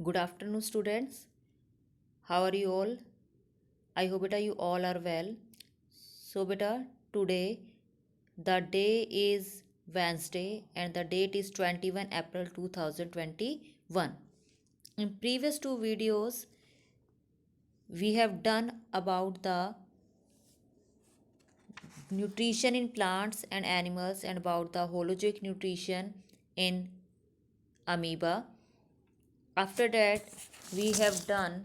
Good afternoon, students. How are you all? I hope beta you all are well. So beta, today the day is Wednesday and the date is 21 April 2021. In previous two videos, we have done about the nutrition in plants and animals and about the holozoic nutrition in amoeba. After that, we have done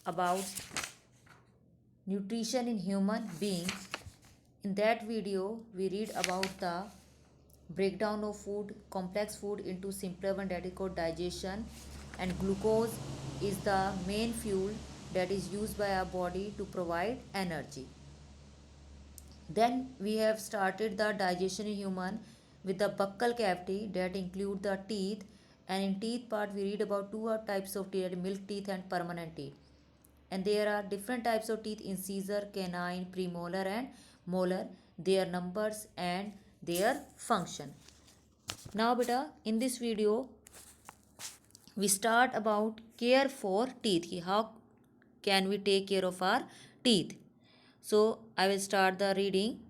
about nutrition in human beings. In that video, we read about the breakdown of food, complex food into simpler one that is called digestion, and glucose is the main fuel that is used by our body to provide energy. Then we have started the digestion in human with the buccal cavity that include the teeth, and in teeth part we read about two types of teeth, milk teeth and permanent teeth. And there are different types of teeth: incisor, canine, premolar and molar, their numbers and their function. Now beta, in this video we start about care for teeth, how can we take care of our teeth. So I will start the reading.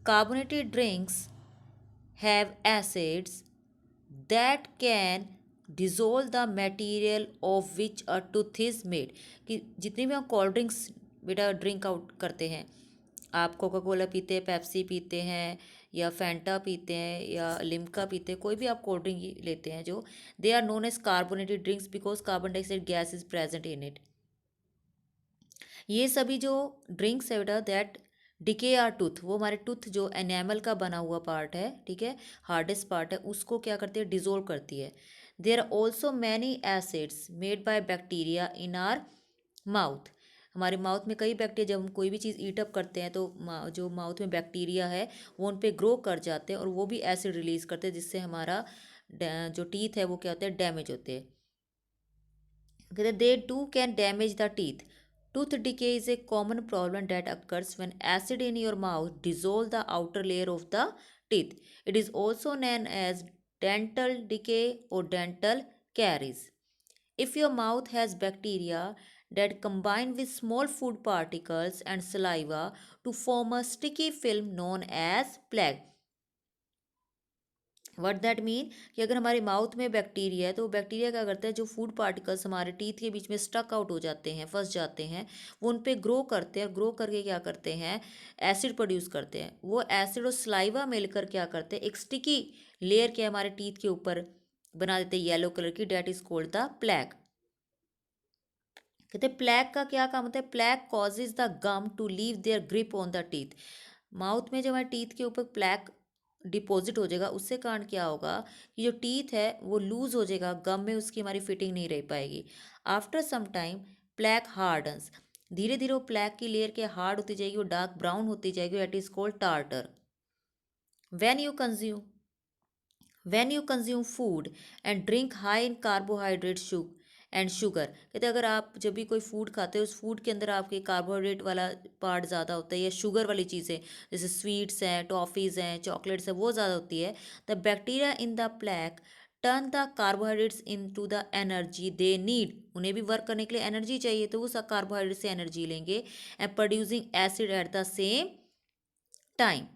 Carbonated drinks have acids that can dissolve the material of which a tooth is made. कि जितनी भी हम cold drinks बेटा drink out करते हैं, आप Coca Cola पीते हैं, पेप्सी पीते हैं या फैंटा पीते हैं या लिम्का पीते हैं, कोई भी आप कोल्ड ड्रिंक लेते हैं, जो they are known as carbonated drinks because carbon dioxide gas is present in it. ये सभी जो ड्रिंक्स है बेटा दैट डिके आर टूथ, वो हमारे टूथ जो एनेमल का बना हुआ पार्ट है, ठीक है, हार्डेस्ट पार्ट है, उसको क्या करती है, डिजोल्व करती है. There are also many acids made by bacteria in our mouth. हमारे माउथ में कई बैक्टीरिया, जब हम कोई भी चीज़ ईट अप करते हैं तो जो माउथ में बैक्टीरिया है वो उन पर ग्रो कर जाते हैं और वो भी एसिड रिलीज करते हैं, जिससे हमारा जो टीथ है वो क्या होते हैं, डैमेज होते हैं. कहते they too can damage the teeth. Tooth decay is a common problem that occurs when acid in your mouth dissolve the outer layer of the teeth. It is also known as dental decay or dental caries. If your mouth has bacteria that combine with small food particles and saliva to form a sticky film known as plaque. What that mean कि अगर हमारे mouth में bacteria है तो वो bacteria क्या करता है, जो फूड पार्टिकल्स हमारे टीथ के बीच में स्टक आउट हो जाते हैं, फंस जाते हैं, वो उन पर ग्रो करते हैं और ग्रो करके क्या करते हैं, एसिड प्रोड्यूस करते हैं. वो एसिड और स्लाइवा मिलकर क्या करते हैं, एक स्टिकी लेयर के हमारे टीथ के ऊपर बना देते हैं येलो कलर की, that is called the plaque. कहते हैं प्लैक का क्या काम होता है, plaque causes the gum to leave their grip on the teeth. Mouth में जब हमारे टीथ के ऊपर प्लैक डिपॉजिट हो जाएगा, उससे कारण क्या होगा कि जो टीथ है वो लूज हो जाएगा, गम में उसकी हमारी फिटिंग नहीं रह पाएगी. After some time plaque hardens, धीरे धीरे वो प्लैक की लेयर के हार्ड होती जाएगी, वो डार्क ब्राउन होती जाएगी, that is called tartar. When you consume when you consume food and drink high in carbohydrate and sugar, कहते हैं अगर आप जब भी कोई फूड खाते हो उस फूड के अंदर आपके कार्बोहाइड्रेट वाला पार्ट ज़्यादा होता है या शुगर वाली चीज़ें जैसे स्वीट्स हैं, टॉफ़ीज़ हैं, चॉकलेट्स हैं, वो ज़्यादा होती है, the bacteria in the plaque turn the carbohydrates into the energy they need. उन्हें भी वर्क करने के लिए एनर्जी चाहिए तो वो कार्बोहाइड्रेट से एनर्जी लेंगे and producing acid at the same time.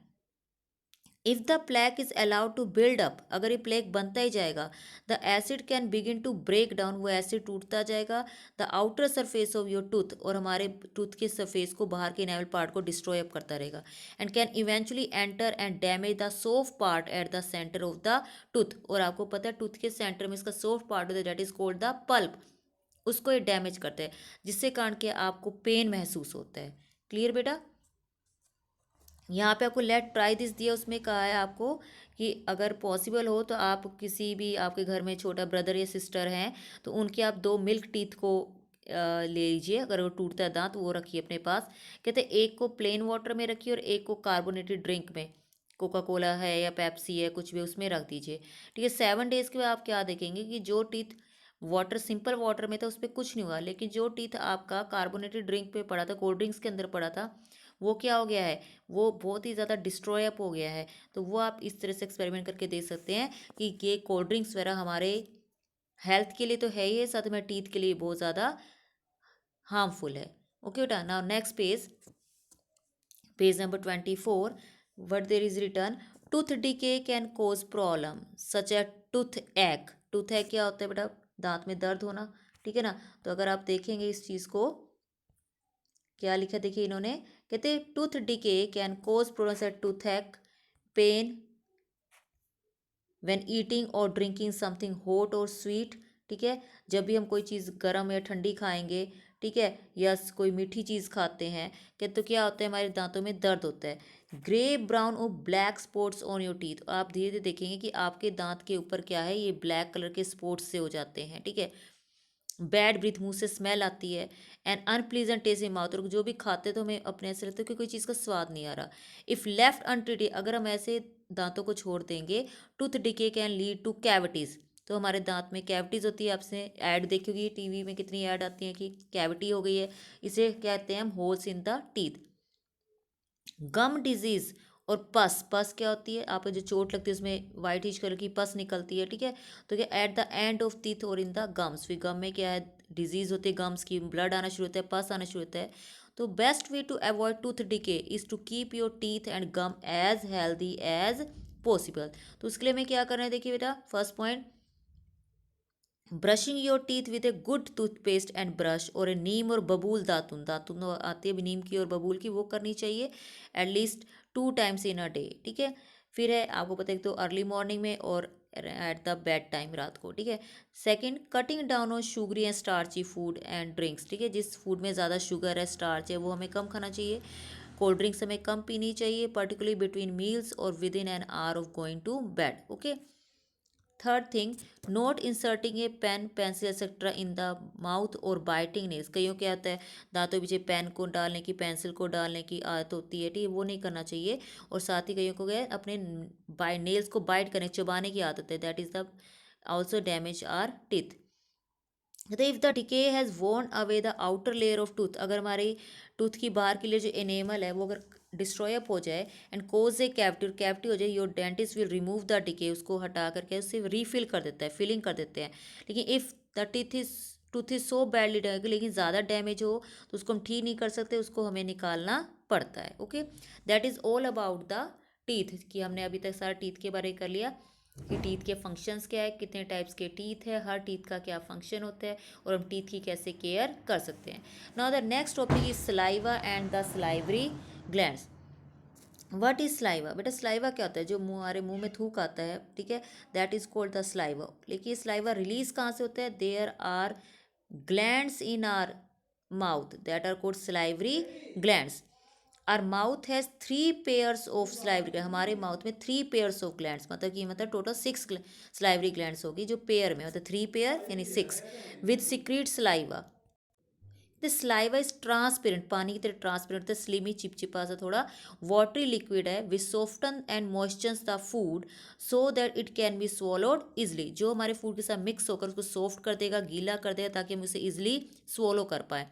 If the plaque is allowed to build up, अगर ये प्लैक बनता ही जाएगा, the acid can begin to break down, वो एसिड टूटता जाएगा the outer surface of your tooth, और हमारे टूथ के सरफेस को, बाहर के इनेमल पार्ट को डिस्ट्रॉय अप करता रहेगा, and can eventually enter and damage the soft part at the centre of the tooth. और आपको पता है टूथ के सेंटर में इसका सॉफ्ट पार्ट होता है, that is called the pulp, उसको ये डैमेज करता है, जिससे कारण के आपको पेन महसूस होता है. क्लियर बेटा. यहाँ पे आपको लेट ट्राई दिस दिया, उसमें कहा है आपको कि अगर पॉसिबल हो तो आप किसी भी आपके घर में छोटा ब्रदर या सिस्टर हैं तो उनके आप दो मिल्क टीथ को ले लीजिए, अगर वो टूटता है दांत वो रखिए अपने पास. कहते हैं एक को प्लेन वाटर में रखिए और एक को कार्बोनेटेड ड्रिंक में, कोका कोला है या पेप्सी है कुछ भी, उसमें रख दीजिए. ठीक है. 7 डेज़ के बाद आप क्या देखेंगे कि जो टीथ वाटर, सिंपल वाटर में था उस पर कुछ नहीं हुआ, लेकिन जो टीथ आपका कार्बोनेटेड ड्रिंक पे पड़ा था, कोल्ड ड्रिंक्स के अंदर पड़ा था, वो क्या हो गया है, वो बहुत ही ज़्यादा डिस्ट्रॉय अप हो गया है. तो वो आप इस तरह से एक्सपेरिमेंट करके देख सकते हैं कि ये कोल्ड ड्रिंक्स वगैरह हमारे हेल्थ के लिए तो है ही है, साथ में टीथ के लिए बहुत ज़्यादा हार्मफुल है। ओके बेटा, now next page, page number 24, what there is written, tooth decay can cause problem such as toothache। toothache क्या होता है बेटा? दांत में दर्द होना, ठीक है ना। तो अगर आप देखेंगे इस चीज़ को, क्या लिखा देखिए इन्होंने, कहते हैं tooth decay can cause problems at toothache, pain when eating और ड्रिंकिंग समथिंग हॉट और स्वीट। ठीक है, जब भी हम कोई चीज़ गर्म या ठंडी खाएंगे, ठीक है, या कोई मीठी चीज़ खाते हैं, कि तो क्या होता है, हमारे दांतों में दर्द होता है। ग्रे ब्राउन और black spots on your teeth, आप धीरे धीरे देखेंगे कि आपके दांत के ऊपर क्या है, ये ब्लैक कलर के स्पॉट्स से हो जाते हैं। ठीक है, बैड ब्रीथ, मुंह से स्मेल आती है, and unpleasant taste in mouth, और जो भी खाते तो हमें अपने ऐसे लगता है कि कोई चीज़ का स्वाद नहीं आ रहा। इफ़ लेफ्ट अनट्रीटेड, अगर हम ऐसे दांतों को छोड़ देंगे, tooth decay can lead to cavities, तो हमारे दांत में कैविटीज़ होती है। आपसे ऐड देखी होगी टीवी में, कितनी ऐड आती हैं कि कैविटी हो गई है, इसे कहते हैं हम holes in the teeth. Gum disease और पस, पस क्या होती है, आपको जो चोट लगती है उसमें वाइटिश कलर की पस निकलती है। ठीक है, तो क्या at the end of teeth और इन द गम्स, फिर गम में क्या है, डिजीज होती है गम्स की, ब्लड आना शुरू होता है, पस आना शुरू होता है। तो best way to avoid tooth decay is to keep your teeth and gum as healthy as possible. तो उसके लिए हमें क्या करना है, देखिए बेटा, first point, brushing your teeth with a good toothpaste and brush, और ए नीम और बबूल दातुन, दातुन आती है भी नीम की और बबूल की, वो करनी चाहिए at least 2 times in a day. ठीक है, फिर है आपको पता है तो अर्ली मॉर्निंग में और एट द बेड टाइम, रात को। ठीक है, second, cutting down on sugary and starchy food and drinks. ठीक है, जिस फूड में ज़्यादा शुगर है, स्टार्च है, वो हमें कम खाना चाहिए। कोल्ड ड्रिंक्स हमें कम पीनी चाहिए, पर्टिकुलरली बिटवीन मील्स और within an hour of going to bed. Okay, third thing, not inserting a pen, pencil etcetera in the mouth और बाइटिंग नेल्स। कईयों क्या होता है, दांतों पीछे पेन को डालने की, पेंसिल को डालने की आदत होती है, ठीक है, वो नहीं करना चाहिए। और साथ ही कईयों को क्या है, अपने बाई नेल्स को बाइट करने, चबाने की आदत है, that is the also damage our teeth. तो if the decay has worn away the outer layer of tooth, अगर हमारी टूथ की बाहर के लिए जो एनेमल है वो अगर डिस्ट्रॉय अप हो जाए, एंड कोज ए कैविटी, और कैविटी हो जाए, your dentist will remove the decay, उसको हटा करके उससे रीफिल कर देता है, फिलिंग कर देते हैं। लेकिन if the teeth is tooth is so badly damage, लेकिन ज़्यादा डैमेज हो तो उसको हम ठीक नहीं कर सकते, उसको हमें निकालना पड़ता है। Okay, that is all about the teeth, कि हमने अभी तक सारा टीथ के बारे में कर लिया कि टीथ के फंक्शंस क्या है, कितने टाइप्स के टीथ है, हर टीथ का क्या फंक्शन होता है, और हम टीथ की कैसे केयर कर सकते हैं। Now the next topic is saliva and the salivary glands. What is saliva? बेटा सलाइवा क्या होता है, जो हमारे मुंह में थूक आता है, ठीक है, that is called the saliva. लेकिन सलाइवा रिलीज कहाँ से होता है, there are glands in our mouth that are called salivary glands. Our mouth has 3 pairs of salivary gland, हमारे माउथ में 3 पेयर्स ऑफ ग्लैंड्स, मतलब कि मतलब टोटल 6 सलाइवरी ग्लैंड्स होगी, जो पेयर में मतलब 3 पेयर यानी 6, with secrete saliva. The saliva is transparent, पानी की तरह ट्रांसपेरेंट होता है, स्लिमी चिपचिपा सा थोड़ा वाटरी लिक्विड है, which soften and moistures the food so that it can be swallowed easily, जो हमारे फूड के साथ मिक्स होकर उसको सॉफ्ट कर देगा, गीला कर देगा, ताकि हम उसे इजिली swallow कर पाए।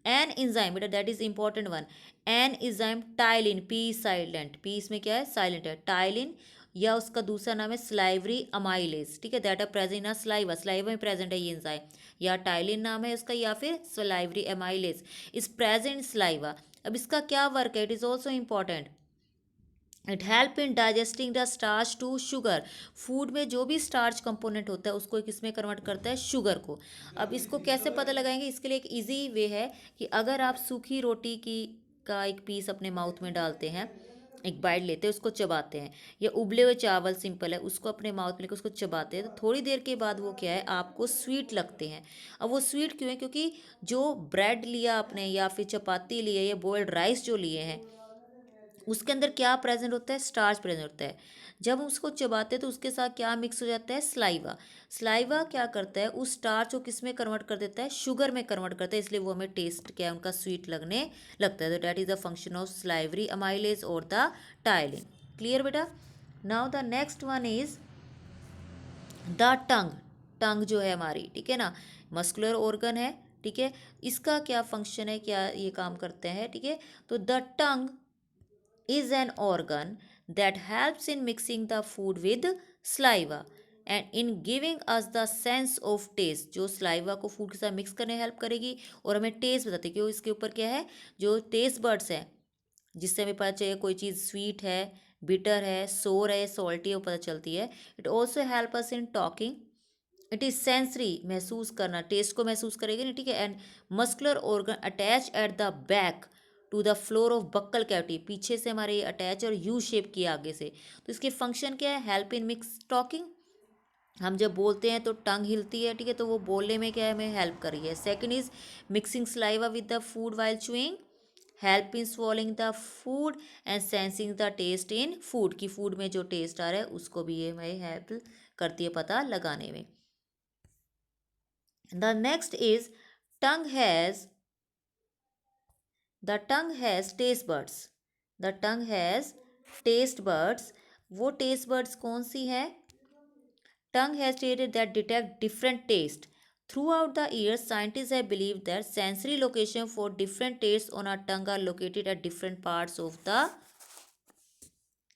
एन इंजाइम, बेटा that is important one, an enzyme ptyalin, P silent, P इसमें क्या है, साइलेंट है, टाइलिन, या उसका दूसरा नाम है स्लाइवरी अमाइलेज। ठीक है, that are present in saliva, saliva में प्रेजेंट है ये एंजाइम, या टाइलिन नाम है उसका, या फिर salivary amylase is present saliva. अब इसका क्या वर्क है, it is also important, it help in digesting the starch to sugar, food में जो भी स्टार्च कंपोनेंट होता है उसको किसमें कन्वर्ट करता है, शुगर को। अब इसको कैसे पता लगाएंगे, इसके लिए एक इजी वे है कि अगर आप सूखी रोटी की का एक पीस अपने माउथ में डालते हैं, एक बाइट लेते हैं, उसको चबाते हैं, या उबले हुए चावल सिंपल है उसको अपने माउथ में लेकर उसको चबाते हैं, तो थोड़ी देर के बाद वो क्या है, आपको स्वीट लगते हैं। अब वो स्वीट क्यों है, क्योंकि जो ब्रेड लिया आपने, या फिर चपाती लिए, या बॉइल्ड राइस जो लिए हैं, उसके अंदर क्या प्रेजेंट होता है, स्टार्च प्रेजेंट होता है। जब हम उसको चबाते हैं तो उसके साथ क्या मिक्स हो जाता है, स्लाइवा। स्लाइवा क्या करता है, उस स्टार्च को किस में कन्वर्ट कर देता है, शुगर में कन्वर्ट करता है, इसलिए वो हमें टेस्ट क्या है उनका स्वीट लगने लगता है। तो that is the function of salivary amylase और द टाइलिन। क्लियर बेटा? Now the next one is the tongue. Tongue जो है हमारी, ठीक है ना, मस्कुलर ऑर्गन है, ठीक है, इसका क्या फंक्शन है, क्या ये काम करते हैं, ठीक है। तो the tongue is an organ that helps in mixing the food with saliva, and in giving us the sense of taste, जो सलाइवा को फूड के साथ मिक्स करने में हेल्प करेगी और हमें टेस्ट बताती है, क्योंकि इसके ऊपर क्या है, जो टेस्ट बर्ड्स हैं, जिससे हमें पता चले कोई चीज़ स्वीट है, बिटर है, सोर है, सॉल्टी है, वो पता चलती है। It also help us in talking. It is sensory, महसूस करना, टेस्ट को महसूस करेगी ना, ठीक है। And muscular organ attach at the back to the floor of buccal cavity, पीछे से हमारे ये अटैच और यू शेप किया आगे से। तो इसके फंक्शन क्या है, हेल्प इन मिक्स टॉकिंग, हम जब बोलते हैं तो टंग हिलती है, ठीक है, तो वो बोलने में क्या है, हमें हेल्प कर रही है। Second is mixing saliva with the food while chewing, help in swallowing the food and sensing the taste in food, की फूड में जो टेस्ट आ रहा है उसको भी ये हमें हेल्प करती है पता लगाने में। The next is tongue has, the tongue has taste buds, the tongue has taste buds, वो टेस्ट बर्ड्स कौन सी हैं, tongue has stated that detect different taste. Throughout the years, scientists have believed that sensory location for different tastes on our tongue are located at different parts of the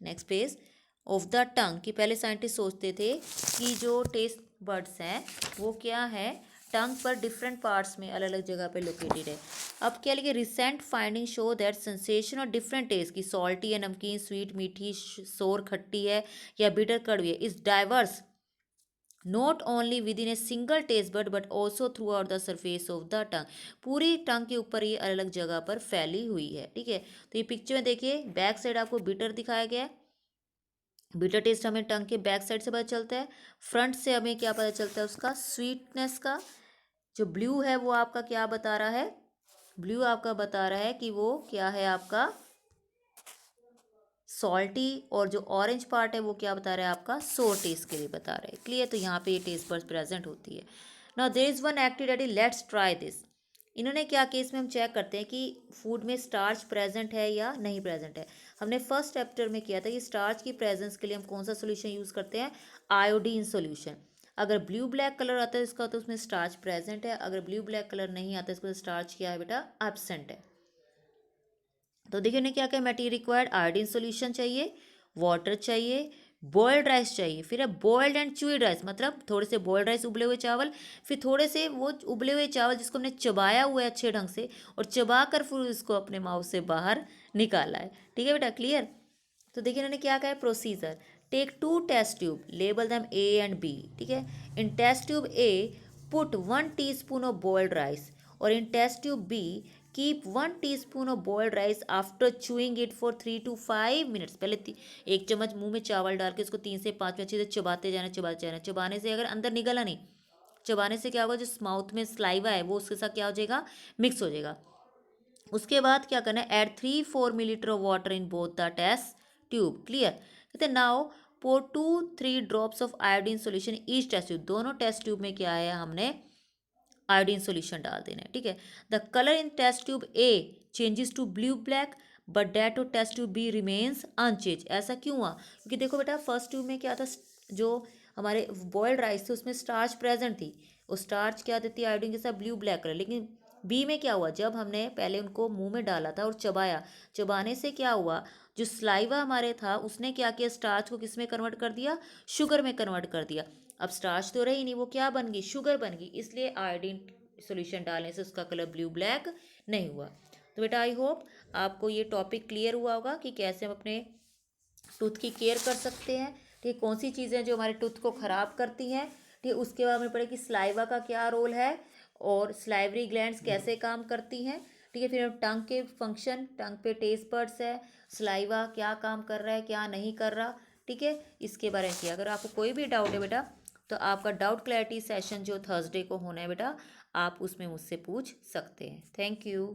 next page of the tongue, कि पहले scientist सोचते थे कि जो taste buds हैं वो क्या है, टंग पर डिफरेंट पार्ट्स में अलग अलग जगह पे लोकेटेड है। अब क्या लिखे, recent finding show that sensation और डिफरेंट टेस्ट की, सॉल्टी है, नमकीन, स्वीट मीठी, सोर खट्टी है या बिटर कड़वी है, is diverse not only within a single taste bud but also throughout the surface of the tongue, पूरी टंग के ऊपर ये अलग अलग जगह पर फैली हुई है, ठीक है। तो ये पिक्चर में देखिए, बैक साइड आपको बिटर दिखाया गया है, बिटर टेस्ट हमें टंग के बैक साइड से पता चलता है। फ्रंट से हमें क्या पता चलता है, उसका स्वीटनेस का। जो ब्लू है वो आपका क्या बता रहा है, ब्लू आपका बता रहा है कि वो क्या है, आपका सॉल्टी, और जो ऑरेंज पार्ट है वो क्या बता रहा है, आपका सोर टेस्ट के लिए बता रहा है। क्लियर, तो यहाँ पे ये टेस्ट बर्ड्स प्रेजेंट होती है। Now there is one activity, let's try this. इन्होंने क्या किया, इसमें हम चेक करते हैं कि फूड में स्टार्च प्रेजेंट है या नहीं प्रेजेंट है। हमने फर्स्ट चैप्टर में किया था कि स्टार्च की प्रेजेंस के लिए हम कौन सा सोल्यूशन यूज़ करते हैं, आयोडीन सोल्यूशन। अगर ब्लू ब्लैक कलर आता है इसका तो उसमें स्टार्च प्रेजेंट है, अगर ब्लू ब्लैक कलर नहीं आता इसको स्टार्च क्या है बेटा, एब्सेंट है। तो देखिए उन्हें क्या क्या मटेरियल रिक्वायर्ड, आयोडीन सॉल्यूशन चाहिए, वाटर चाहिए, बॉयल्ड राइस चाहिए, फिर है बॉयल्ड एंड च्यूड राइस, मतलब थोड़े से बॉयल्ड राइस उबले हुए चावल, फिर थोड़े से वो उबले हुए चावल जिसको हमने चबाया हुआ है अच्छे ढंग से, और चबा कर फिर उसको अपने माउथ से बाहर निकाला है, ठीक है बेटा, क्लियर। तो देखिए इन्होंने क्या कहा है, procedure, take 2 test tube, label them A and B, ठीक है। In test tube A put 1 teaspoon of boiled rice, और in test tube B keep 1 teaspoon of boiled rice after chewing it for 3 to 5 minutes, पहले 1 चम्मच मुंह में चावल डाल के उसको 3 से 5 मिनट अच्छे से चबाते जाना, चबाते जाना। चबाने से अगर अंदर निगला नहीं, चबाने से क्या होगा, जो माउथ में सलाइवा है वो उसके साथ क्या हो जाएगा, मिक्स हो जाएगा। उसके बाद क्या करना है, add 3-4 millilitre of water in both the test tube, clear. कहते हैं now pour 2-3 drops of iodine solution each test tube, दोनों टेस्ट ट्यूब में क्या है, हमने आयोडीन सोल्यूशन डाल देना है, ठीक है। The colour in test tube A changes to blue black but that to test tube B remains unchanged, ऐसा क्यों हुआ, क्योंकि देखो बेटा फर्स्ट ट्यूब में क्या था, जो हमारे बॉयल्ड राइस थे उसमें स्टार्च प्रेजेंट थी, वो स्टार्च क्या देती है आयोडीन के साथ ब्लू ब्लैक कलर, लेकिन बी में क्या हुआ, जब हमने पहले उनको मुंह में डाला था और चबाया, चबाने से क्या हुआ, जो स्लाइवा हमारे था उसने क्या किया, स्टार्च को किस में कन्वर्ट कर दिया, शुगर में कन्वर्ट कर दिया। अब स्टार्च तो रही नहीं, वो क्या बन गई, शुगर बन गई, इसलिए आयोडीन सॉल्यूशन डालने से उसका कलर ब्लू ब्लैक नहीं हुआ। तो बेटा आई होप आपको ये टॉपिक क्लियर हुआ होगा कि कैसे हम अपने टूथ की केयर कर सकते हैं, ठीक, कौन सी चीज़ें जो हमारे टूथ को ख़राब करती हैं, ठीक। उसके बाद हमें पढ़े कि स्लाइवा का क्या रोल है और स्लाइवरी ग्लैंड्स कैसे काम करती हैं, ठीक है। फिर हम टंग के फंक्शन, टंग पे टेस्ट बर्ड्स है, स्लाइवा क्या काम कर रहा है क्या नहीं कर रहा, ठीक है, इसके बारे में किया। अगर आपको कोई भी डाउट है बेटा तो आपका डाउट क्लैरिटी सेशन जो थर्सडे को होना है बेटा, आप उसमें मुझसे पूछ सकते हैं। Thank you.